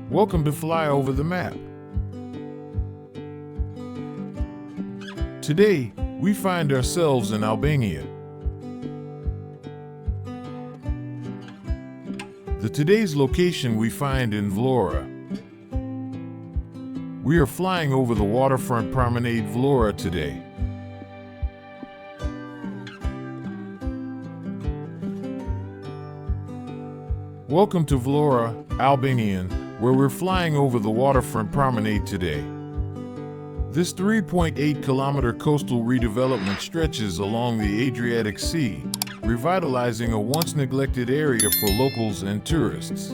Welcome to Fly Over the Map. Today, we find ourselves in Albania. Today's location we find in Vlorë. We are flying over the Waterfront Promenade Vlorë today. Welcome to Vlorë, Albanian, where we're flying over the Waterfront Promenade today. This 3.8-kilometer coastal redevelopment stretches along the Adriatic Sea, revitalizing a once-neglected area for locals and tourists.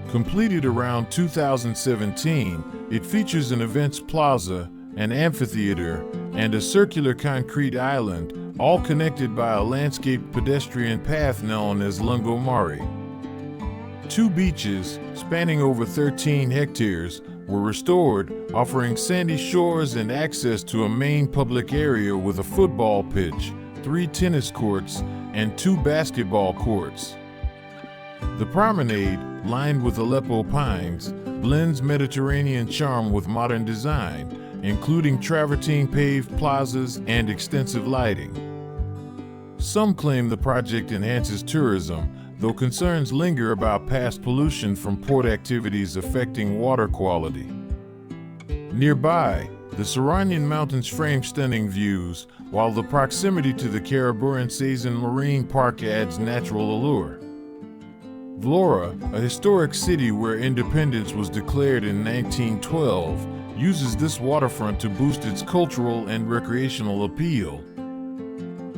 Completed around 2017, it features an events plaza, an amphitheater, and a circular concrete island, all connected by a landscaped pedestrian path known as Lungomare. 2 beaches, spanning over 13 hectares, were restored, offering sandy shores and access to a main public area with a football pitch, 3 tennis courts, and 2 basketball courts. The promenade, lined with Aleppo pines, blends Mediterranean charm with modern design, including travertine paved plazas and extensive lighting. Some claim the project enhances tourism, though concerns linger about past pollution from port activities affecting water quality. Nearby, the Saranian Mountains frame stunning views, while the proximity to the 𝐭𝐡𝐚𝐧𝐧𝐞𝐥 Marine Park adds natural allure. Vlorë, a historic city where independence was declared in 1912, uses this waterfront to boost its cultural and recreational appeal.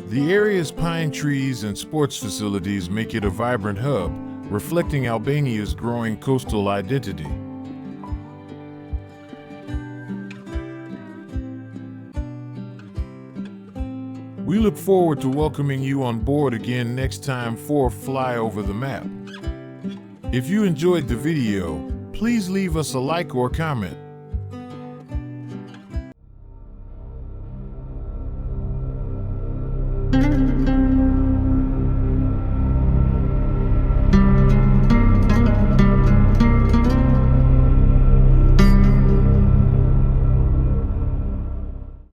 The area's pine trees and sports facilities make it a vibrant hub, reflecting Albania's growing coastal identity. We look forward to welcoming you on board again next time for Fly Over the Map. If you enjoyed the video, please leave us a like or comment.